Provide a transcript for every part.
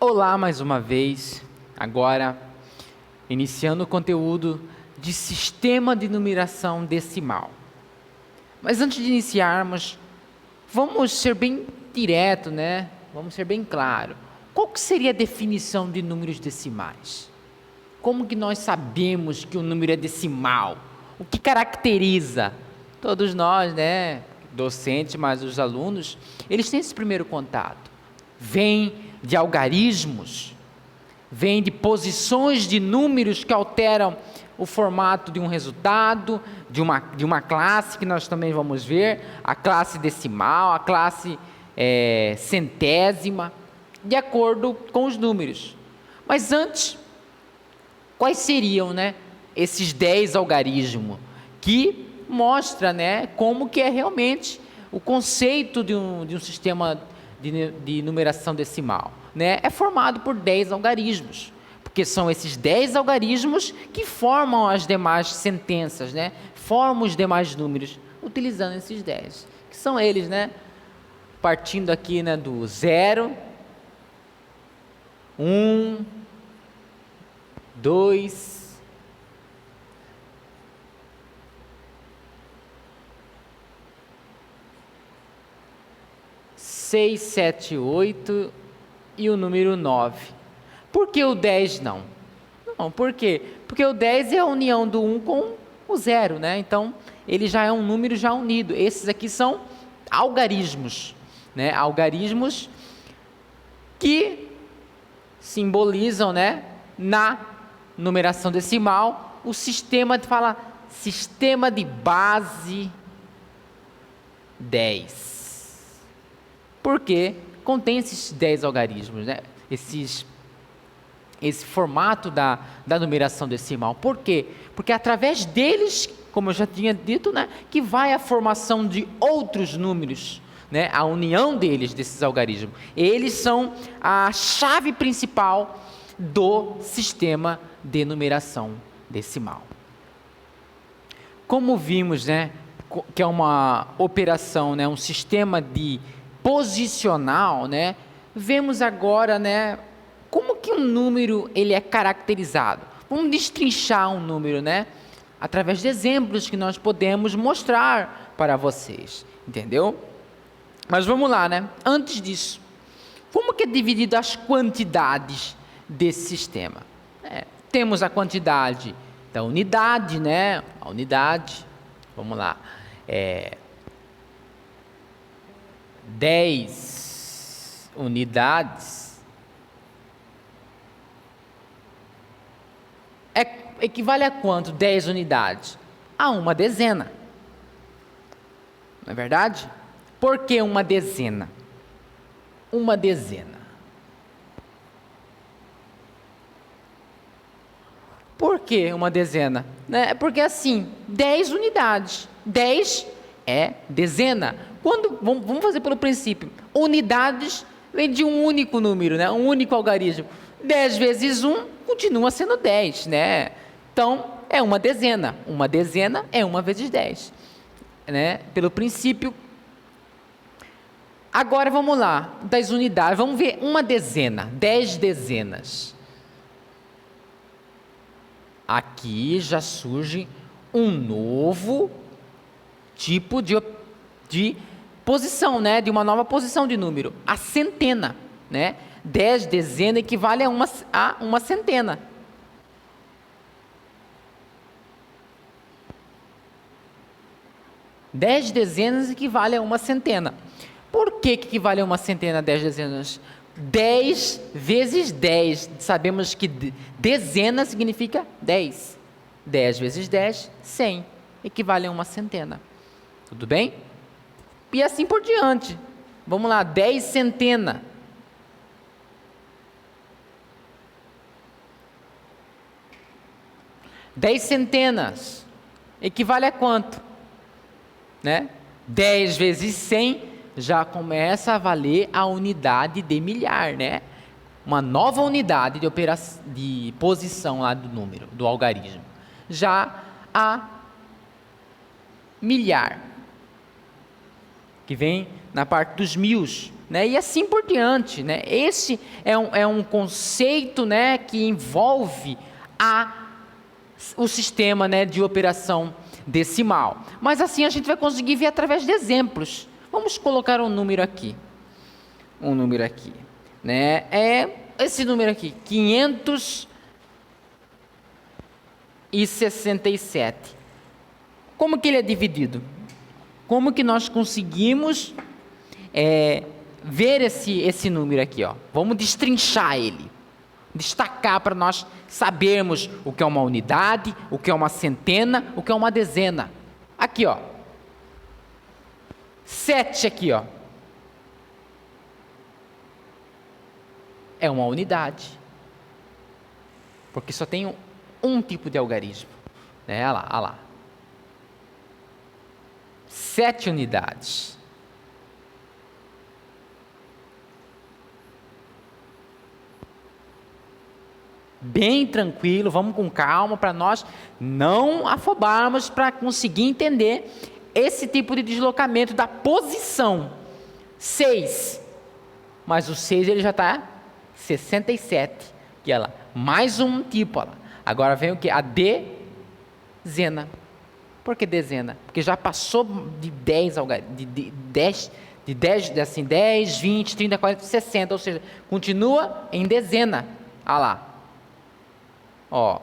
Olá mais uma vez, agora iniciando o conteúdo de sistema de numeração decimal. Mas antes de iniciarmos, vamos ser bem direto, né? Vamos ser bem claro. Qual que seria a definição de números decimais? Como que nós sabemos que o número é decimal? O que caracteriza? Todos nós, né? Docentes, mas os alunos, eles têm esse primeiro contato. Vem de algarismos, vem de posições de números que alteram o formato de um resultado, de uma classe que nós também vamos ver, a classe decimal, a classe centésima, de acordo com os números. Mas antes, quais seriam, né, esses 10 algarismos que mostra, né, como que é realmente o conceito de um sistema de numeração decimal, né? É formado por 10 algarismos, porque são esses 10 algarismos que formam as demais sentenças, né? Formam os demais números, utilizando esses 10, que são eles, né? Partindo aqui, né, do 0, 1, 2, 6, 7, 8 e o número 9. Por que o 10 não? Não, por quê? Porque o 10 é a união do 1 com o 0, né? Então, ele já é um número já unido. Esses aqui são algarismos, né? Algarismos que simbolizam, né, na numeração decimal, o sistema sistema de base 10. Porque contém esses 10 algarismos, né? Esse formato da numeração decimal. Por quê? Porque através deles, como eu já tinha dito, né, que vai a formação de outros números, né, a união desses algarismos. Eles são a chave principal do sistema de numeração decimal. Como vimos, né, que é uma operação, né, um sistema de posicional, né? Vemos agora, né, como que um número ele é caracterizado. Vamos destrinchar um número, né, através de exemplos que nós podemos mostrar para vocês, entendeu? Mas vamos lá, né? Antes disso, como que é dividido as quantidades desse sistema? Temos a quantidade da unidade, né? A unidade, vamos lá, 10 unidades equivale a quanto 10 unidades? A uma dezena. Não é verdade? Por que uma dezena? Uma dezena. Por que uma dezena? Porque assim, 10 unidades. 10 é dezena. Vamos fazer pelo princípio. Unidades vem de um único número, né? Um único algarismo. 10 vezes 1 continua sendo 10, né? Então, é uma dezena. Uma dezena é 1 vezes 10, né? Pelo princípio. Agora, vamos lá. Das unidades, vamos ver uma dezena. 10 dezenas. Aqui já surge um novo tipo de posição, né, de uma nova posição de número, a centena, né? 10 dezenas equivale a uma centena. Dez dezenas equivale a uma centena. Por que equivale a uma centena 10 dezenas? 10 vezes 10. Sabemos que dezena significa 10. 10 vezes 10, 100. Equivale a uma centena. Tudo bem? E assim por diante. Vamos lá, 10 centena. 10 centenas. Equivale a quanto? Né? 10 vezes 100 já começa a valer a unidade de milhar, né? Uma nova unidade de posição lá do número, do algarismo. Já a milhar, que vem na parte dos mios. né? E assim por diante, né? Esse é um conceito, né, que envolve o sistema, né, de operação decimal. Mas assim a gente vai conseguir ver através de exemplos. Vamos colocar um número aqui. Né? É esse número aqui, 567. Como que ele é dividido? Como que nós conseguimos ver esse número aqui, ó? Vamos destrinchar ele, destacar para nós sabermos o que é uma unidade, o que é uma centena, o que é uma dezena. Aqui, ó, 7 aqui, ó, é uma unidade, porque só tem um tipo de algarismo, né? Olha lá. 7 unidades. Bem tranquilo, vamos com calma para nós não afobarmos, para conseguir entender esse tipo de deslocamento da posição. 6, mas o 6 ele já está 67, que ela mais um tipo, olha lá. Agora vem o que? A dezena. Por que dezena? Porque já passou de 10, assim, 10, 20, 30, 40, 60, ou seja, continua em dezena. Olha lá. Ó,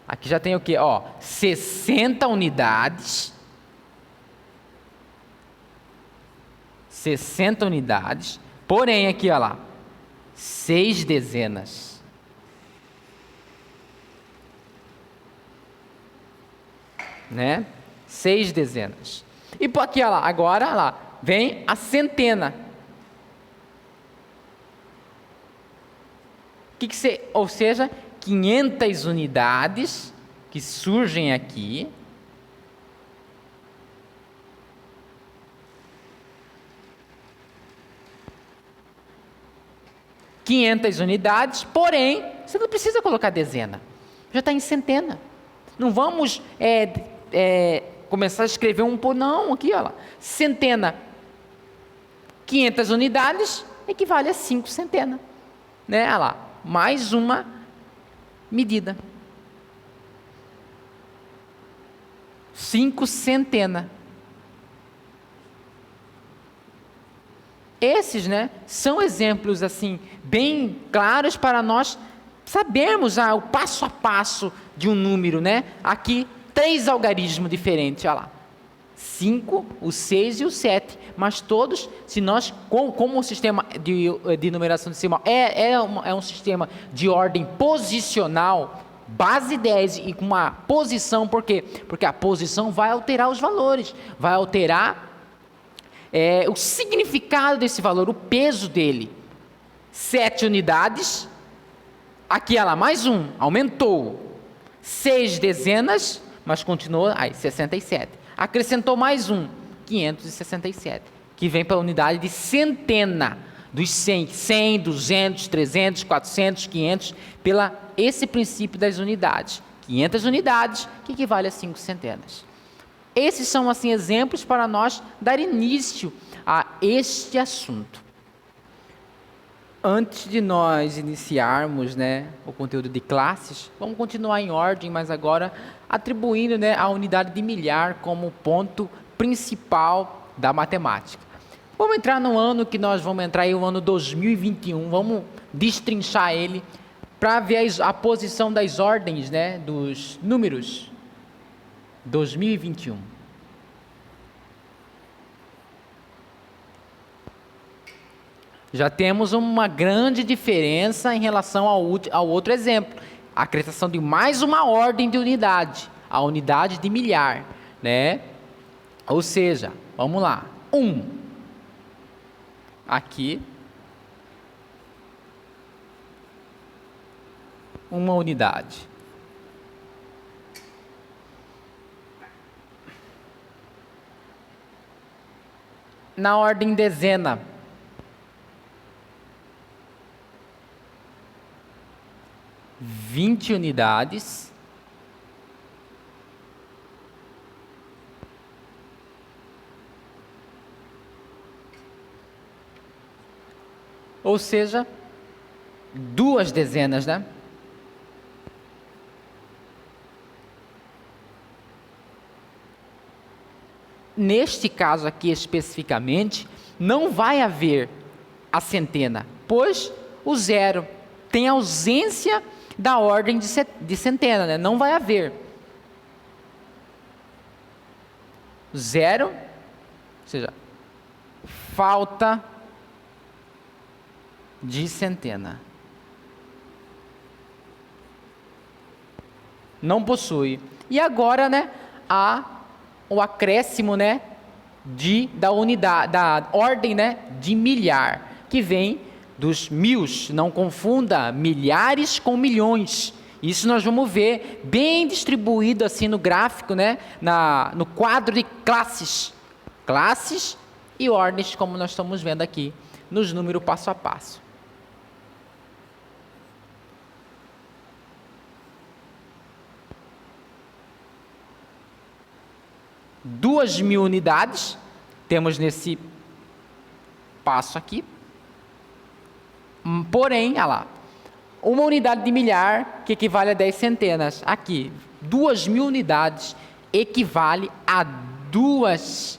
aqui já tem o que? Ó, 60 unidades. 60 unidades. Porém, aqui, olha lá, 6 dezenas. Né? 6 dezenas. E por aqui, olha lá, agora, olha lá, vem a centena. Ou seja, 500 unidades que surgem aqui. Unidades, porém, você não precisa colocar dezena, já está em centena. Não vamos começar a escrever não, aqui, olha lá. Centena, 500 unidades equivale a 5 centenas, né? Olha lá, mais uma medida. 5 centenas. Esses, né, são exemplos assim bem claros para nós sabermos o passo a passo de um número, né? Aqui 3 algarismos diferentes, olha lá. 5, o 6 e o 7, mas todos, se nós, como o sistema de numeração decimal é um sistema de ordem posicional, base 10 e com uma posição, por quê? Porque a posição vai alterar os valores, vai alterar o significado desse valor, o peso dele. 7 unidades, aqui ela mais um, aumentou. 6 dezenas, mas continuou, 67. Acrescentou mais um, 567, que vem para a unidade de centena, dos 100, 200, 300, 400, 500, esse princípio das unidades. 500 unidades, que equivale a 5 centenas. Esses são, assim, exemplos para nós dar início a este assunto. Antes de nós iniciarmos, né, o conteúdo de classes, vamos continuar em ordem, mas agora atribuindo, né, a unidade de milhar como ponto principal da matemática. Vamos entrar no ano que nós vamos entrar aí, o ano 2021, vamos destrinchar ele para ver a posição das ordens, né, dos números. 2021. Já temos uma grande diferença em relação ao outro exemplo. A acrescentação de mais uma ordem de unidade, a unidade de milhar, né? Ou seja, vamos lá. 1. Aqui. Uma unidade. Na ordem dezena, 20 unidades. ou seja, 2 dezenas, né? Neste caso aqui especificamente, não vai haver a centena, pois o zero tem ausência da ordem de centena, né? Não vai haver. Zero, ou seja, falta de centena. Não possui. E agora, né, há o acréscimo, né, da unidade, da ordem, né, de milhar, que vem dos mils. Não confunda milhares com milhões. Isso nós vamos ver bem distribuído assim no gráfico, né, no quadro de classes. Classes e ordens, como nós estamos vendo aqui, nos números passo a passo. Duas 1000 unidades, temos nesse passo aqui. Porém, olha lá, uma unidade de milhar, que equivale a 10 centenas. Aqui, 2000 unidades equivale a 2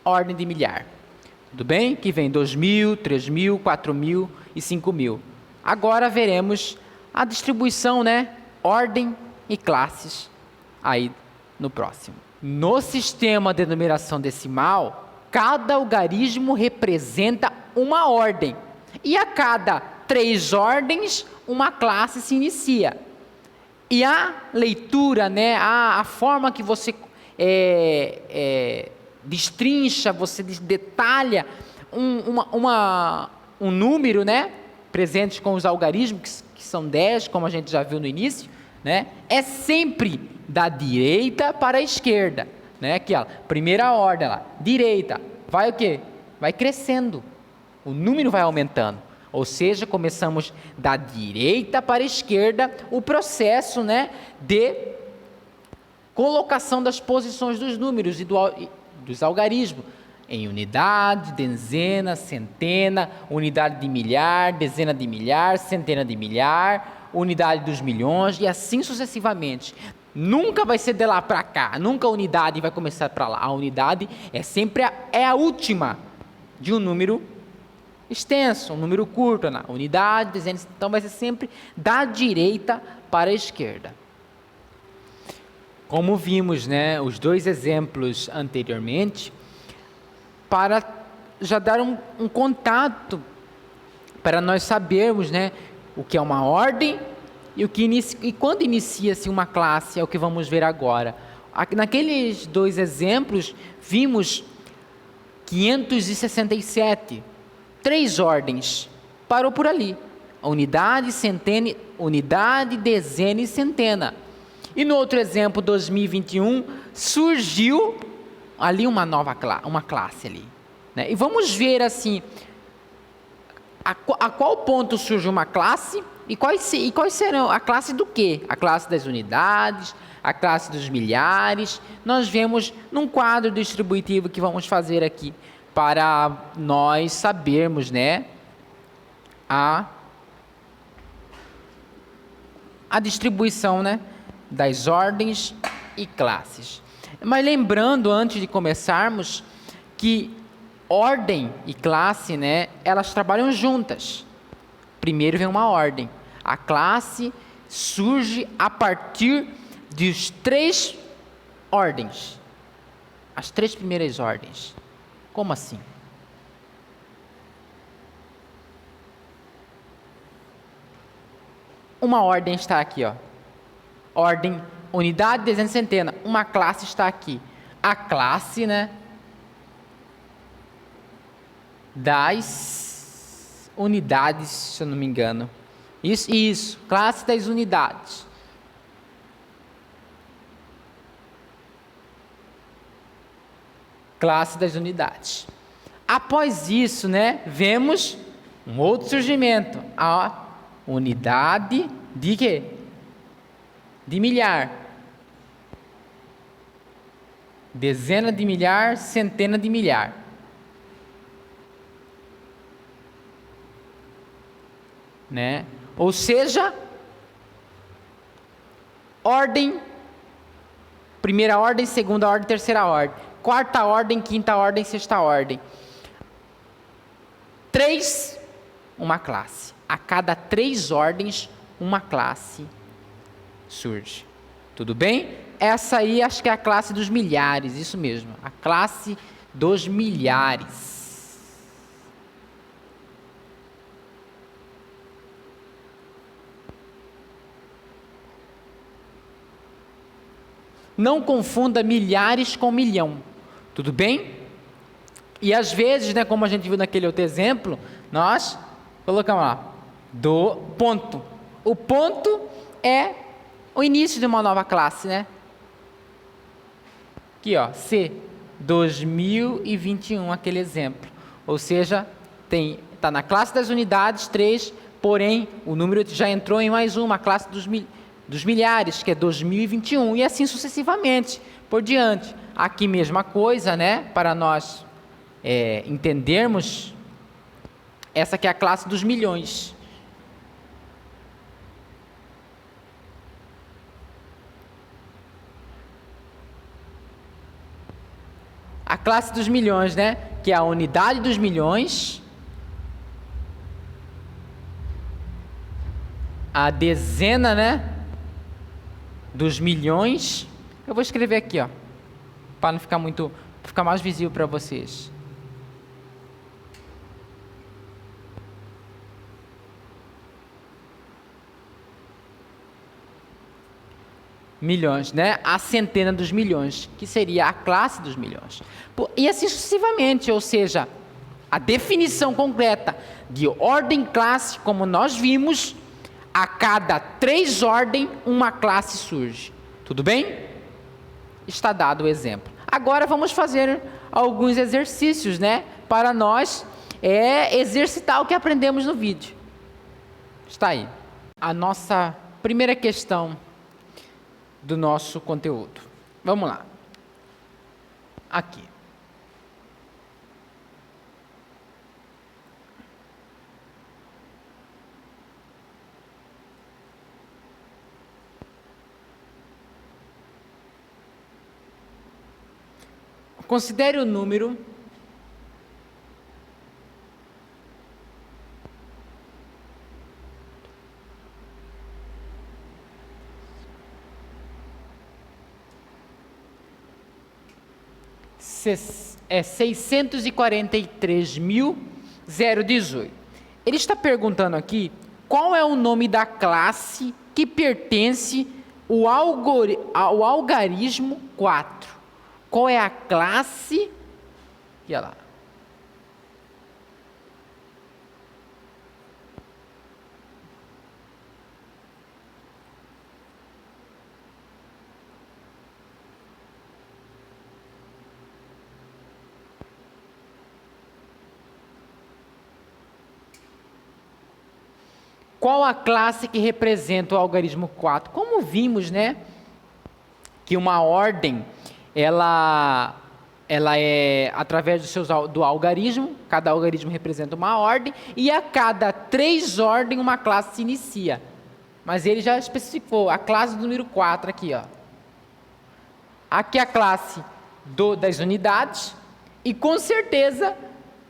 ordens de milhar. Tudo bem? Que vem 2000, 3000, 4000 e 5000. Agora veremos a distribuição, né? Ordem e classes aí no próximo. No sistema de numeração decimal, cada algarismo representa uma ordem. E a cada 3 ordens, uma classe se inicia. E a leitura, né? A forma que você destrincha, você detalha um número, né? Presente com os algarismos, que são 10, como a gente já viu no início, né? É sempre da direita para a esquerda, né? Aqui, ó, primeira ordem lá, direita, vai o quê? Vai crescendo, o número vai aumentando, ou seja, começamos da direita para a esquerda o processo, né, de colocação das posições dos números e dos algarismos, em unidade, dezena, centena, unidade de milhar, dezena de milhar, centena de milhar, unidade dos milhões e assim sucessivamente. Nunca vai ser de lá para cá, nunca a unidade vai começar para lá. A unidade é sempre a última de um número extenso, um número curto, na unidade, dezena, então vai ser sempre da direita para a esquerda. Como vimos, né, os 2 exemplos anteriormente, para já dar um contato, para nós sabermos, né, o que é uma ordem e quando inicia-se uma classe, é o que vamos ver agora. Naqueles 2 exemplos, vimos 567, 3 ordens, parou por ali, unidade, centena, unidade, dezena e centena. E no outro exemplo, 2021, surgiu ali uma classe ali, né? E vamos ver assim, a qual ponto surge uma classe e quais serão a classe do quê? A classe das unidades, a classe dos milhares. Nós vemos num quadro distributivo que vamos fazer aqui para nós sabermos, né, a distribuição, né, das ordens e classes. Mas lembrando, antes de começarmos, que ordem e classe, né, elas trabalham juntas. Primeiro vem uma ordem. A classe surge a partir dos 3 ordens. As 3 primeiras ordens. Como assim? Uma ordem está aqui, ó. Ordem, unidade, dezena, centena. Uma classe está aqui. A classe, né, das unidades, se eu não me engano. Isso, classe das unidades. Classe das unidades. Após isso, né, vemos um outro surgimento, a unidade de quê? De milhar. Dezena de milhar, centena de milhar. Né? Ou seja, ordem, primeira ordem, segunda ordem, terceira ordem, quarta ordem, quinta ordem, sexta ordem. 3, uma classe. A cada 3 ordens, uma classe surge. Tudo bem? Essa aí acho que é a classe dos milhares, isso mesmo, a classe dos milhares. Não confunda milhares com milhão, tudo bem? E às vezes, né, como a gente viu naquele outro exemplo, nós colocamos lá, do ponto. O ponto é o início de uma nova classe, né? Aqui, ó, C, 2021, aquele exemplo. Ou seja, tá na classe das unidades 3, porém, o número já entrou em mais uma, a classe dos milhares, que é 2021, e assim sucessivamente, por diante. Aqui mesma coisa, né, para nós entendermos, essa aqui é a classe dos milhões. A classe dos milhões, né, que é a unidade dos milhões, a dezena, né, dos milhões. Eu vou escrever aqui, ó, para não ficar mais visível para vocês. Milhões, né? A centena dos milhões, que seria a classe dos milhões. E assim sucessivamente, ou seja, a definição concreta de ordem classe, como nós vimos, a cada 3 ordens, uma classe surge. Tudo bem? Está dado o exemplo. Agora vamos fazer alguns exercícios, né? Para nós exercitar o que aprendemos no vídeo. Está aí. A nossa primeira questão do nosso conteúdo. Vamos lá. Aqui. Considere o número é 643.018. Ele está perguntando aqui qual é o nome da classe que pertence ao algarismo 4. Qual é a classe? E olha lá. Qual a classe que representa o algarismo 4? Como vimos, né, que uma ordem, ela é através do algarismo, cada algarismo representa uma ordem, e a cada 3 ordens uma classe se inicia. Mas ele já especificou a classe do número 4 aqui, ó. Aqui é a classe das unidades, e com certeza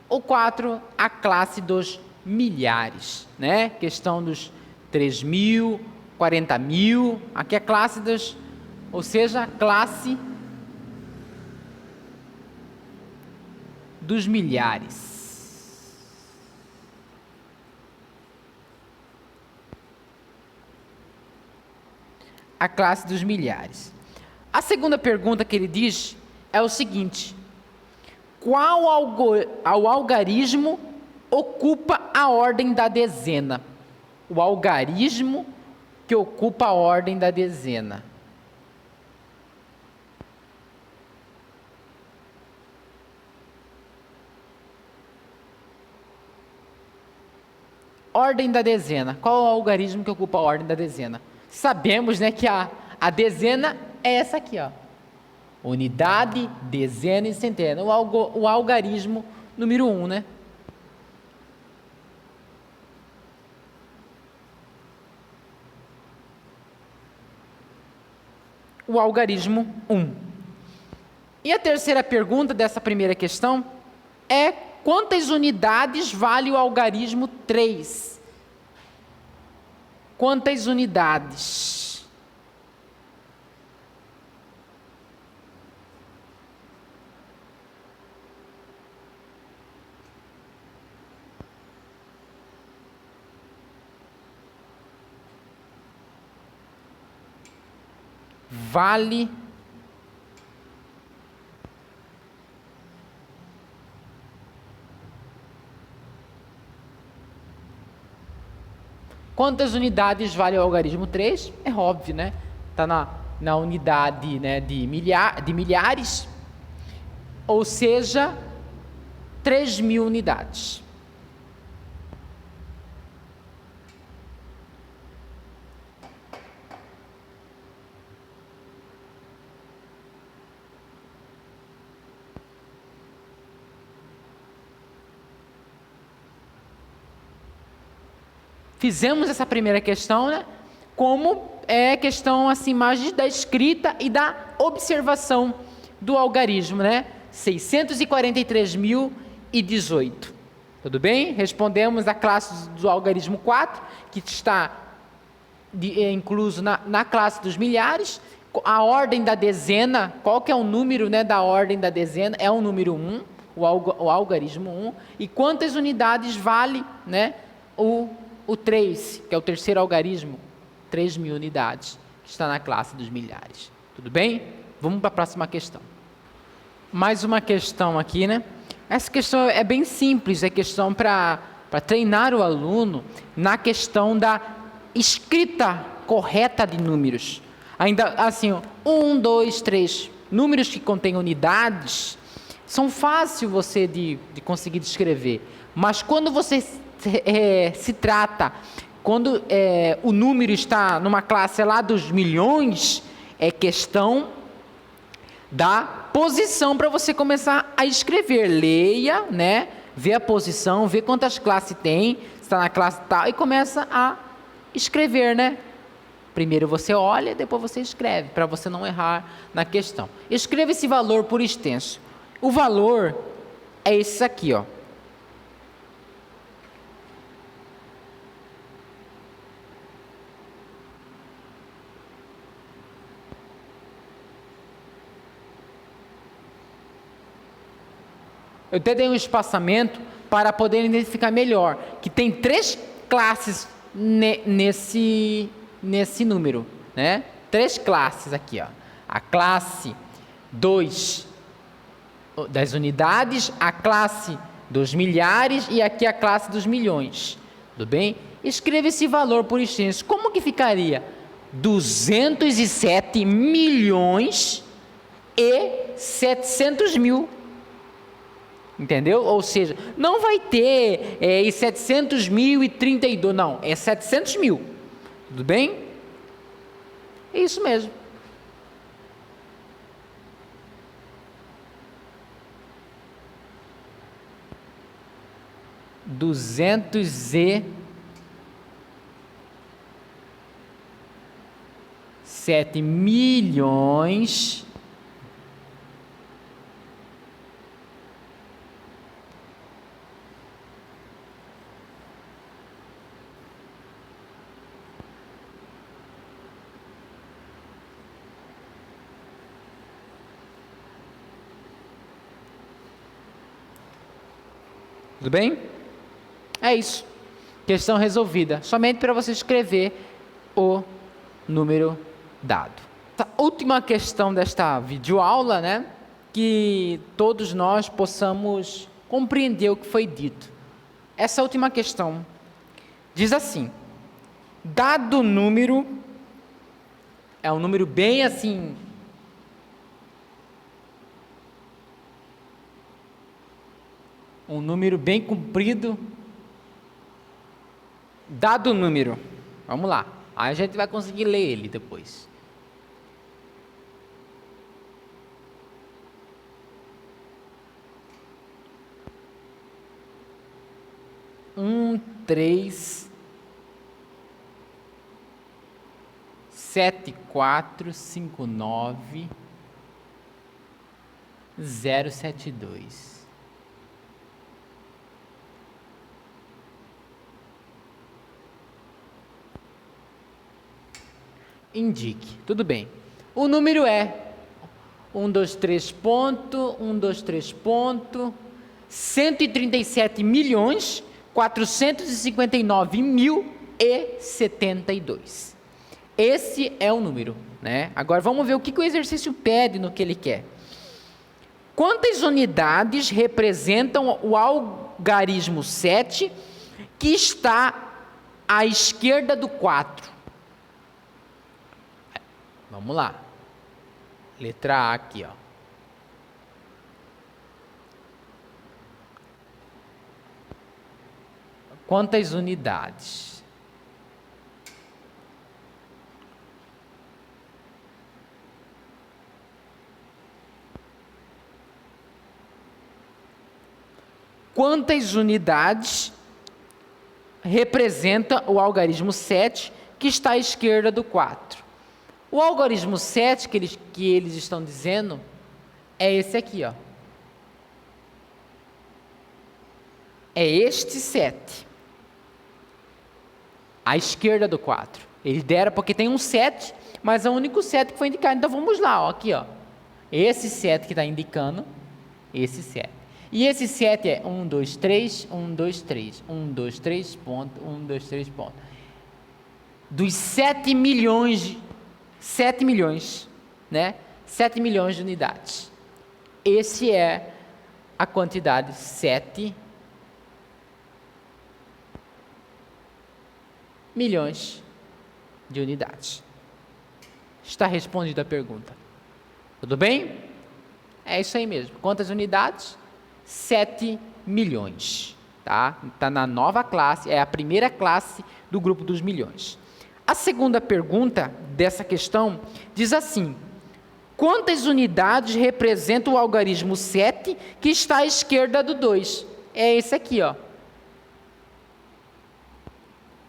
o 4, a classe dos milhares, né? Questão dos 3.000, 40.000, aqui é a classe ou seja, a classe dos milhares. A classe dos milhares. A segunda pergunta que ele diz é o seguinte: qual algarismo ocupa a ordem da dezena? O algarismo que ocupa a ordem da dezena. Ordem da dezena. Qual é o algarismo que ocupa a ordem da dezena? Sabemos, né, que a dezena é essa aqui, ó. Unidade, dezena e centena. O algarismo número 1, né? O algarismo 1. E a terceira pergunta dessa primeira questão é: quantas unidades vale o algarismo 3? Quantas unidades? Vale quantas unidades vale o algarismo 3? É óbvio, né? Está na unidade, né, de milhares, ou seja, 3.000 unidades. Fizemos essa primeira questão, né, como questão assim, mais da escrita e da observação do algarismo, né? 643.018. Tudo bem? Respondemos a classe do algarismo 4, que está incluso na classe dos milhares. A ordem da dezena, qual que é o número, né, da ordem da dezena? É o número 1, o algarismo 1. E quantas unidades vale, né, o 3, que é o terceiro algarismo? 3.000 unidades, que está na classe dos milhares. Tudo bem? Vamos para a próxima questão. Mais uma questão aqui, né? Essa questão é bem simples, é questão para treinar o aluno na questão da escrita correta de números. Ainda assim, 1, 2, 3, números que contêm unidades, são fáceis você de conseguir descrever, mas quando você se trata, quando o número está numa classe lá dos milhões, é questão da posição para você começar a escrever. Leia, né? Vê a posição, vê quantas classes tem, está na classe tal, e começa a escrever, né? Primeiro você olha, depois você escreve, para você não errar na questão. Escreva esse valor por extenso. O valor é esse aqui, ó. Eu até dei um espaçamento para poder identificar melhor, que tem 3 classes nesse número, né? 3 classes aqui, ó. A classe 2 das unidades, a classe dos milhares e aqui a classe dos milhões. Tudo bem? Escreva esse valor por extenso. Como que ficaria? 207 milhões e 700 mil. Entendeu? Ou seja, não vai ter 700.032, não, é 700 mil. Tudo bem? É isso mesmo. $207.000.000 Tudo bem? É isso. Questão resolvida. Somente para você escrever o número dado. A última questão desta videoaula, né? Que todos nós possamos compreender o que foi dito. Essa última questão diz assim: dado número, é um número bem assim, um número bem comprido. Dado número, vamos lá, aí a gente vai conseguir ler ele depois. 3, 7, 4, 5, 9, 0, 7, 2. Indique. Tudo bem. O número é 1, 2, 3 ponto, 1, 2, 3 ponto, 137 milhões, 459 mil e 72. Esse é o número, né? Agora vamos ver o que o exercício pede no que ele quer. Quantas unidades representam o algarismo 7 que está à esquerda do 4? Vamos lá. Letra A aqui, ó. Quantas unidades? Quantas unidades representa o algarismo 7 que está à esquerda do 4? O algarismo 7 que eles estão dizendo é esse aqui, ó. É este 7. À esquerda do 4. Ele dera porque tem um 7, mas é o único 7 que foi indicado. Então vamos lá, ó, aqui, ó. Esse 7 que está indicando, esse 7. E esse 7 é 1, 2, 3, 1, 2, 3, 1, 2, 3, ponto, 1, 2, 3, ponto. Dos 7 milhões, né? 7 milhões de unidades. Esse é a quantidade 7 milhões de unidades. Está respondida a pergunta. Tudo bem? É isso aí mesmo. Quantas unidades? 7 milhões. Tá? Está na nova classe, é a primeira classe do grupo dos milhões. A segunda pergunta dessa questão diz assim: quantas unidades representa o algarismo 7 que está à esquerda do 2? É esse aqui, ó.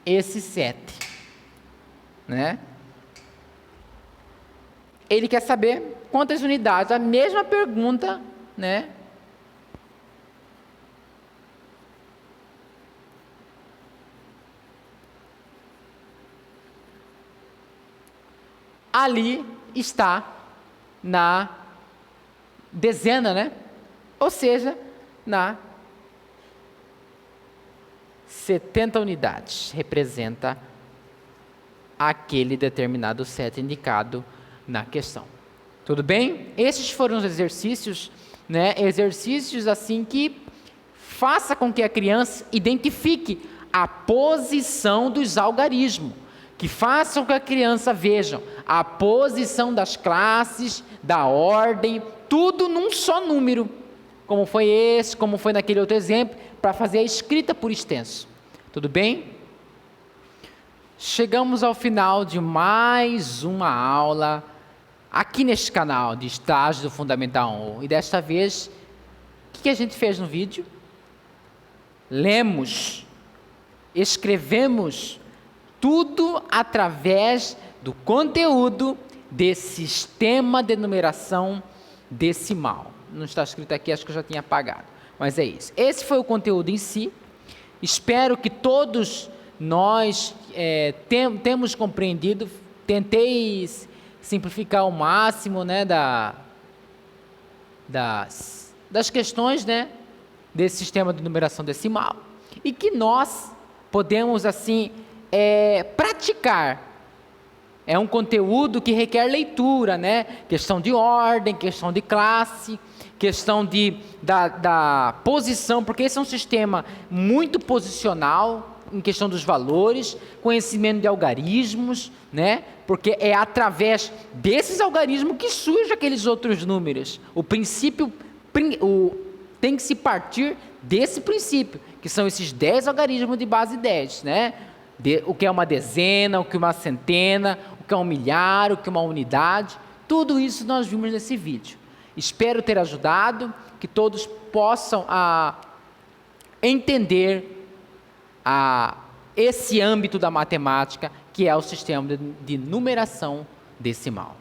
Esse 7. Né? Ele quer saber quantas unidades. A mesma pergunta, né? Ali está na dezena, né? Ou seja, na 70 unidades. Representa aquele determinado 7 indicado na questão. Tudo bem? Esses foram os exercícios, né? Exercícios assim que faça com que a criança identifique a posição dos algarismos, que façam com que a criança veja a posição das classes, da ordem, tudo num só número, como foi esse, como foi naquele outro exemplo, para fazer a escrita por extenso. Tudo bem? Chegamos ao final de mais uma aula aqui neste canal de Estágio do Fundamental 1. E desta vez, o que a gente fez no vídeo? Lemos, escrevemos tudo através do conteúdo desse sistema de numeração decimal. Não está escrito aqui, acho que eu já tinha apagado, mas é isso. Esse foi o conteúdo em si. Espero que todos nós temos compreendido. Tentei simplificar ao máximo, né, das questões, né, desse sistema de numeração decimal, e que nós podemos assim praticar. É um conteúdo que requer leitura, né? Questão de ordem, questão de classe, questão da posição, porque esse é um sistema muito posicional em questão dos valores, conhecimento de algarismos, né? Porque é através desses algarismos que surgem aqueles outros números. O princípio tem que se partir desse princípio, que são esses 10 algarismos de base 10, né? O que é uma dezena, o que é uma centena, o que é um milhar, o que é uma unidade. Tudo isso nós vimos nesse vídeo. Espero ter ajudado, que todos possam entender a esse âmbito da matemática, que é o sistema de numeração decimal.